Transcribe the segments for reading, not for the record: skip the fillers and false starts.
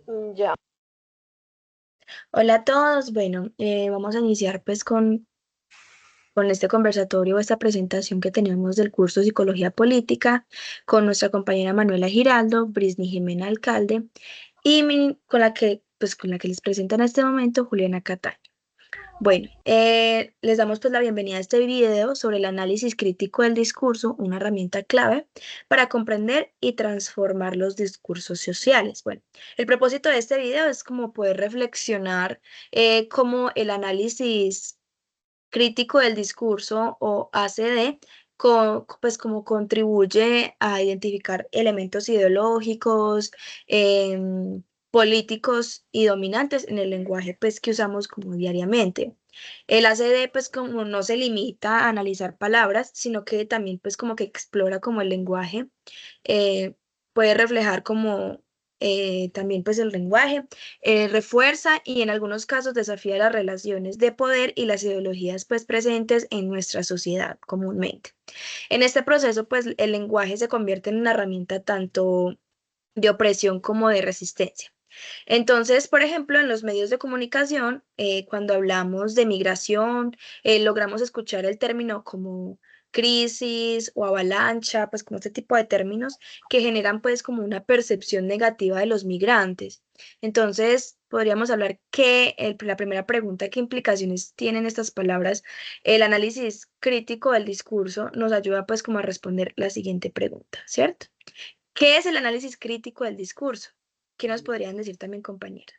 Ya. Hola a todos. Bueno, vamos a iniciar pues con este conversatorio, esta presentación que tenemos del curso Psicología Política con nuestra compañera Manuela Giraldo, Brisny Jimena Alcalde y con la que les presenta en este momento Juliana Cataño. Bueno, les damos pues la bienvenida a este video sobre el análisis crítico del discurso, una herramienta clave para comprender y transformar los discursos sociales. Bueno, el propósito de este video es como poder reflexionar cómo el análisis crítico del discurso o ACD, pues como contribuye a identificar elementos ideológicos, políticos y dominantes en el lenguaje pues que usamos como diariamente. El ACD pues como no se limita a analizar palabras, sino que también pues como que explora como el lenguaje, eh, puede reflejar como también pues el lenguaje, refuerza y en algunos casos desafía las relaciones de poder y las ideologías pues presentes en nuestra sociedad comúnmente. En este proceso pues el lenguaje se convierte en una herramienta tanto de opresión como de resistencia. Entonces, por ejemplo, en los medios de comunicación, cuando hablamos de migración, logramos escuchar el término como crisis o avalancha, pues como este tipo de términos que generan pues como una percepción negativa de los migrantes. Entonces, podríamos hablar que la primera pregunta, ¿qué implicaciones tienen estas palabras? El análisis crítico del discurso nos ayuda pues como a responder la siguiente pregunta, ¿cierto? ¿Qué es el análisis crítico del discurso? ¿Qué nos podrían decir también, compañera?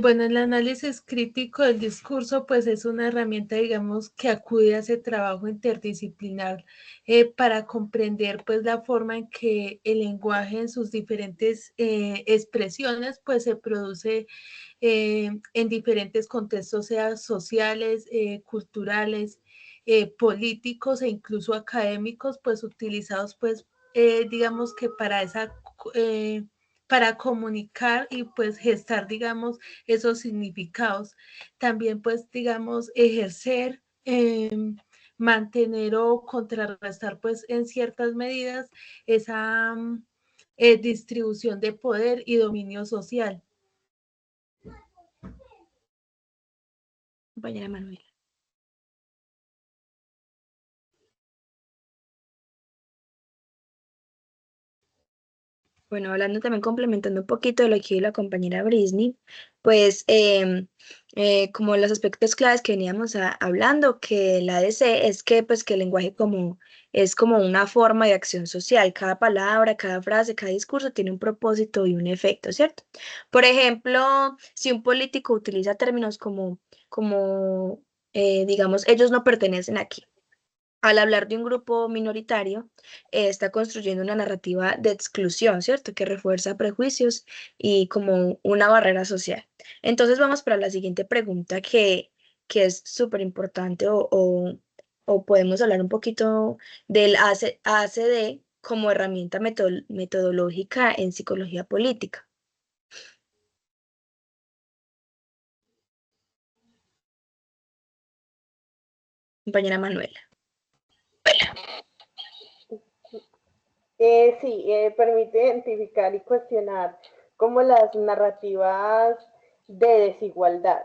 Bueno, el análisis crítico del discurso, pues es una herramienta, digamos, que acude a ese trabajo interdisciplinar para comprender, pues, la forma en que el lenguaje en sus diferentes expresiones, pues, se produce en diferentes contextos, sea sociales, culturales, políticos e incluso académicos, pues, utilizados, pues, digamos que para esa para comunicar y pues gestar, digamos, esos significados. También pues, digamos, ejercer, mantener o contrarrestar pues en ciertas medidas esa distribución de poder y dominio social. Compañera Manuela. Bueno, hablando también, complementando un poquito de lo que dijo la compañera Brisny, pues como los aspectos claves que veníamos hablando, que la ADC es que pues que el lenguaje como es como una forma de acción social. Cada palabra, cada frase, cada discurso tiene un propósito y un efecto, ¿cierto? Por ejemplo, si un político utiliza términos como digamos, ellos no pertenecen aquí. Al hablar de un grupo minoritario, está construyendo una narrativa de exclusión, ¿cierto? Que refuerza prejuicios y como una barrera social. Entonces vamos para la siguiente pregunta que es súper importante o podemos hablar un poquito del ACD como herramienta metodológica en psicología política. Compañera Manuela. Sí, permite identificar y cuestionar como las narrativas de desigualdad.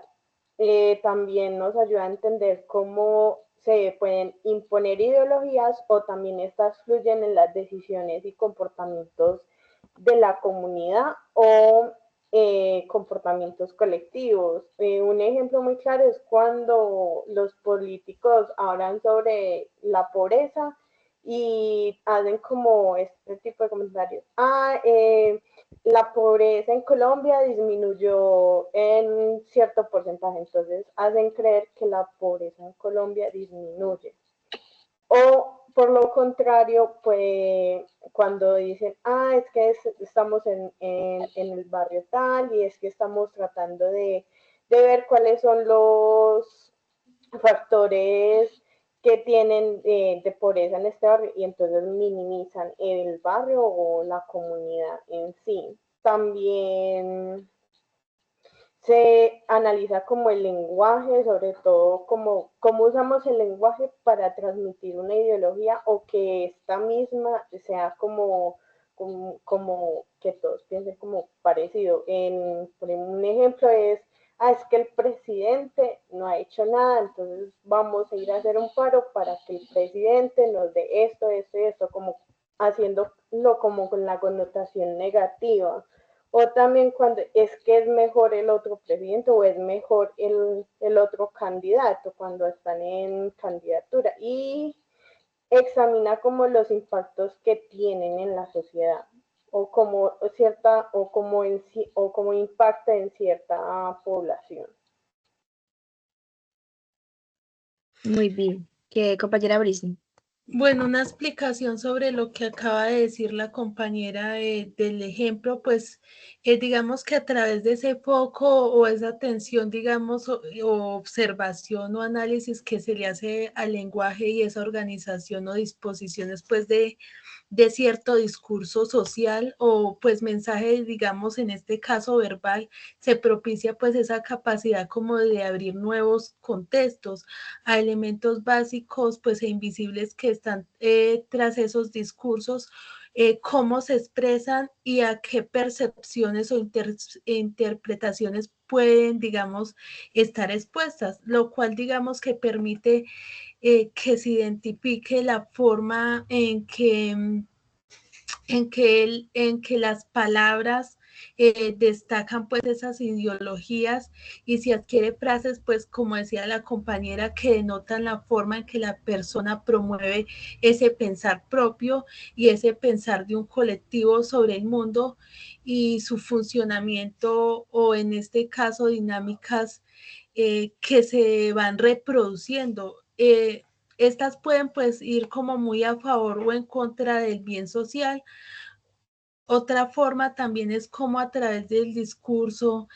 También nos ayuda a entender cómo se pueden imponer ideologías o también estas fluyen en las decisiones y comportamientos de la comunidad o comportamientos colectivos. Un ejemplo muy claro es cuando los políticos hablan sobre la pobreza y hacen como este tipo de comentarios. La pobreza en Colombia disminuyó en cierto porcentaje, entonces hacen creer que la pobreza en Colombia disminuye. O por lo contrario, pues cuando dicen, es que estamos en el barrio tal y es que estamos tratando de ver cuáles son los factores que tienen de pobreza en este barrio y entonces minimizan el barrio o la comunidad en sí. También se analiza como el lenguaje, sobre todo como cómo usamos el lenguaje para transmitir una ideología o que esta misma sea como como que todos piensen como parecido. Por un ejemplo es, es que el presidente no ha hecho nada, entonces vamos a ir a hacer un paro para que el presidente nos dé esto, esto y esto, como haciéndolo como con la connotación negativa. O también cuando es que es mejor el otro presidente o es mejor el otro candidato cuando están en candidatura. Y examina como los impactos que tienen en la sociedad o como cierta o como impacta en cierta población. Muy bien. ¿Qué, compañera Brisny? Bueno, una explicación sobre lo que acaba de decir la compañera del ejemplo, pues digamos que a través de ese foco o esa atención, digamos, o observación o análisis que se le hace al lenguaje y esa organización o disposiciones, pues de cierto discurso social o pues mensaje, digamos, en este caso verbal, se propicia pues esa capacidad como de abrir nuevos contextos a elementos básicos pues e invisibles que están tras esos discursos, cómo se expresan y a qué percepciones o interpretaciones pueden, digamos, estar expuestas, lo cual, digamos, que permite que se identifique la forma en que las palabras destacan pues esas ideologías y se adquiere frases pues como decía la compañera que denotan la forma en que la persona promueve ese pensar propio y ese pensar de un colectivo sobre el mundo y su funcionamiento o en este caso dinámicas que se van reproduciendo. Estas pueden pues ir como muy a favor o en contra del bien social. Otra forma también es como a través del discurso,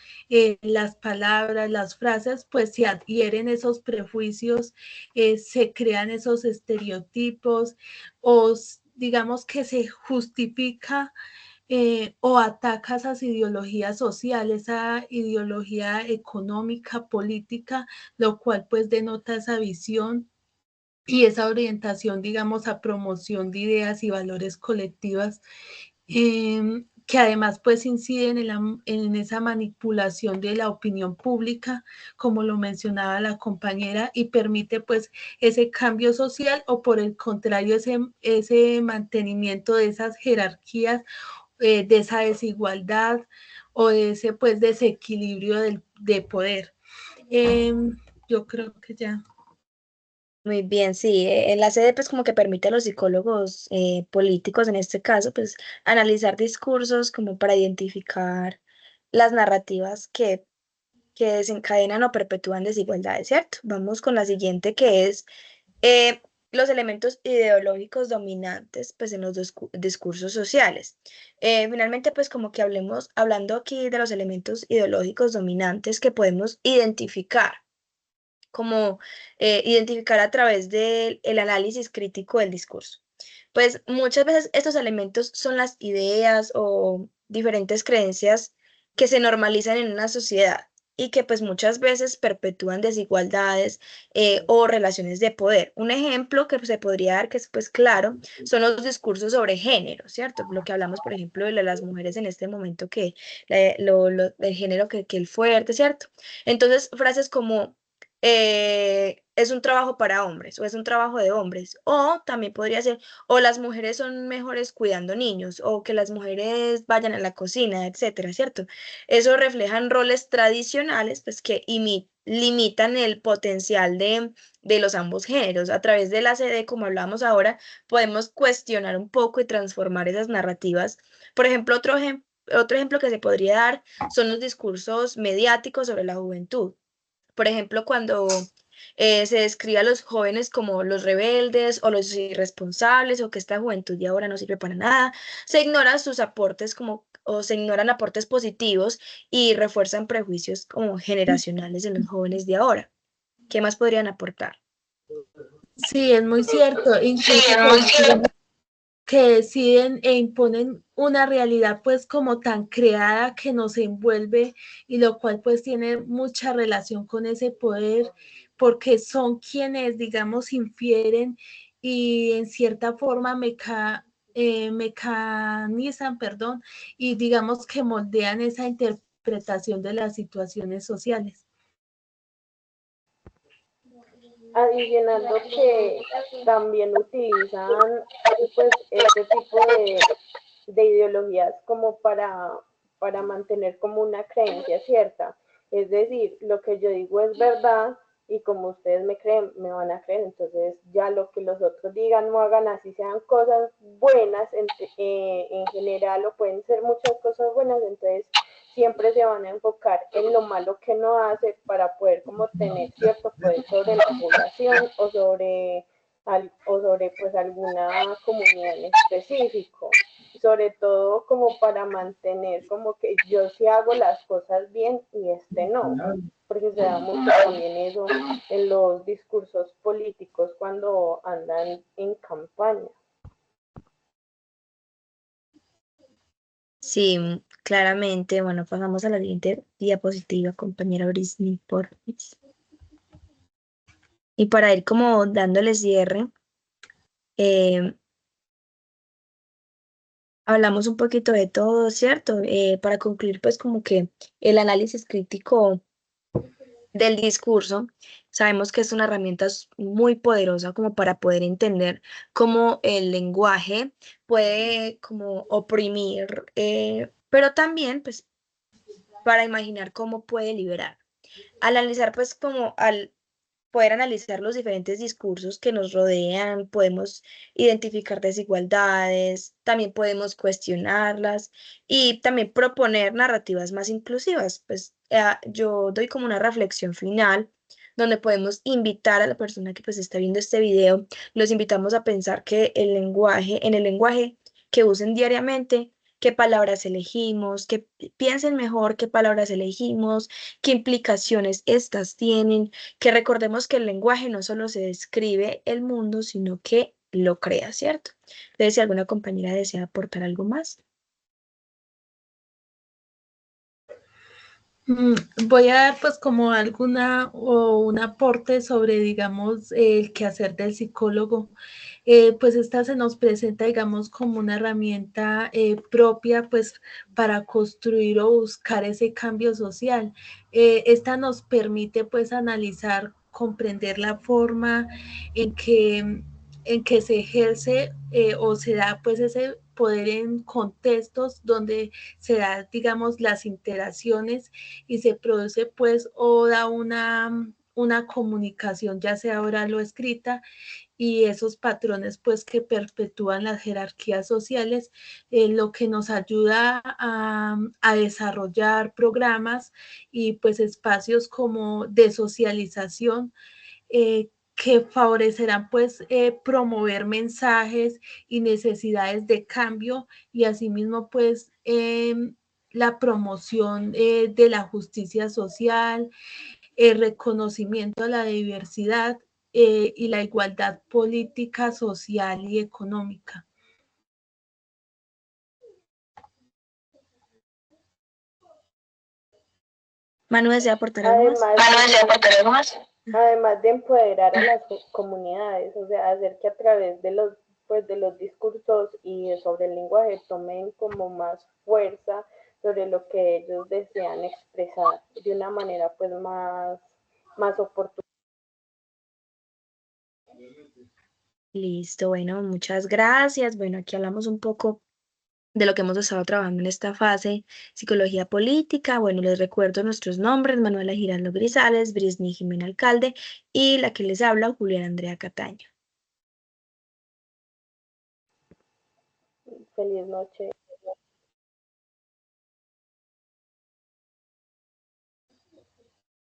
las palabras, las frases, pues se adhieren esos prejuicios, se crean esos estereotipos o digamos que se justifica o ataca esas ideologías sociales, esa ideología económica, política, lo cual pues denota esa visión y esa orientación, digamos, a promoción de ideas y valores colectivas, que además pues inciden en esa manipulación de la opinión pública, como lo mencionaba la compañera, y permite pues ese cambio social o por el contrario ese mantenimiento de esas jerarquías, de esa desigualdad o de ese pues desequilibrio de poder. Yo creo que ya. Muy bien, sí. La sede pues como que permite a los psicólogos políticos en este caso pues analizar discursos como para identificar las narrativas que desencadenan o perpetúan desigualdades, ¿cierto? Vamos con la siguiente que es eh, los elementos ideológicos dominantes pues en los discursos sociales. Finalmente pues como que hablando aquí de los elementos ideológicos dominantes que podemos identificar como identificar a través del el análisis crítico del discurso. Pues muchas veces estos elementos son las ideas o diferentes creencias que se normalizan en una sociedad y que pues muchas veces perpetúan desigualdades o relaciones de poder. Un ejemplo que se podría dar, que es pues claro, son los discursos sobre género, ¿cierto? Lo que hablamos, por ejemplo, de las mujeres en este momento, que el género que el fuerte, ¿cierto? Entonces, frases como es un trabajo para hombres o es un trabajo de hombres. O también podría ser, o las mujeres son mejores cuidando niños, o que las mujeres vayan a la cocina, etcétera, ¿cierto? Eso reflejan roles tradicionales, pues que limitan el potencial de los ambos géneros. A través de la CD, como hablamos ahora, podemos cuestionar un poco y transformar esas narrativas. Por ejemplo, otro ejemplo que se podría dar son los discursos mediáticos sobre la juventud. Por ejemplo, cuando se describe a los jóvenes como los rebeldes o los irresponsables o que esta juventud de ahora no sirve para nada, se ignoran sus aportes o se ignoran aportes positivos y refuerzan prejuicios como generacionales en los jóvenes de ahora. ¿Qué más podrían aportar? Sí, es muy cierto. Incluso pues, digamos, que deciden e imponen una realidad pues como tan creada que nos envuelve y lo cual pues tiene mucha relación con ese poder porque son quienes digamos infieren y en cierta forma mecanizan, perdón, y digamos que moldean esa interpretación de las situaciones sociales. Adicionando que también utilizan pues este tipo de ideologías como para mantener como una creencia cierta. Es decir, lo que yo digo es verdad y como ustedes me creen, me van a creer. Entonces ya lo que los otros digan o hagan, así sean cosas buenas en general o pueden ser muchas cosas buenas, entonces siempre se van a enfocar en lo malo que no hace para poder como tener cierto poder sobre la población o sobre pues alguna comunidad en específico, sobre todo como para mantener como que yo sí hago las cosas bien y este no, porque se da mucho también eso en los discursos políticos cuando andan en campaña. Sí, claramente. Bueno, pasamos a la siguiente diapositiva, compañera Brisny, por favor. Y para ir como dándole cierre, eh, hablamos un poquito de todo, ¿cierto? Para concluir, pues como que el análisis crítico del discurso, sabemos que es una herramienta muy poderosa como para poder entender cómo el lenguaje puede como oprimir, pero también pues para imaginar cómo puede liberar. Al analizar pues como al poder analizar los diferentes discursos que nos rodean, podemos identificar desigualdades, también podemos cuestionarlas y también proponer narrativas más inclusivas. Pues yo doy como una reflexión final donde podemos invitar a la persona que pues está viendo este video, los invitamos a pensar que en el lenguaje que usen diariamente, qué palabras elegimos, que piensen mejor qué palabras elegimos, qué implicaciones estas tienen, que recordemos que el lenguaje no solo se describe el mundo, sino que lo crea, ¿cierto? Entonces, si alguna compañera desea aportar algo más. Voy a dar pues como alguna o un aporte sobre, digamos, el quehacer del psicólogo. Pues esta se nos presenta, digamos, como una herramienta propia pues para construir o buscar ese cambio social. Esta nos permite pues analizar, comprender la forma en que se ejerce o se da pues ese poder en contextos donde se da, digamos, las interacciones y se produce pues o da una comunicación, ya sea oral o escrita, y esos patrones pues que perpetúan las jerarquías sociales, lo que nos ayuda a desarrollar programas y pues espacios como de socialización que favorecerán pues promover mensajes y necesidades de cambio y asimismo pues la promoción de la justicia social, el reconocimiento a la diversidad y la igualdad política, social y económica. Manu, ¿desea aportar algo más? Además de empoderar a las comunidades, o sea, hacer que a través de los discursos y sobre el lenguaje tomen como más fuerza sobre lo que ellos desean expresar de una manera pues más oportuna. Listo, bueno, muchas gracias. Bueno, aquí hablamos un poco de lo que hemos estado trabajando en esta fase, psicología política. Bueno, les recuerdo nuestros nombres: Manuela Giraldo Grisales, Brisny Jimena Alcalde y la que les habla, Juliana Andrea Cataño. Feliz noche.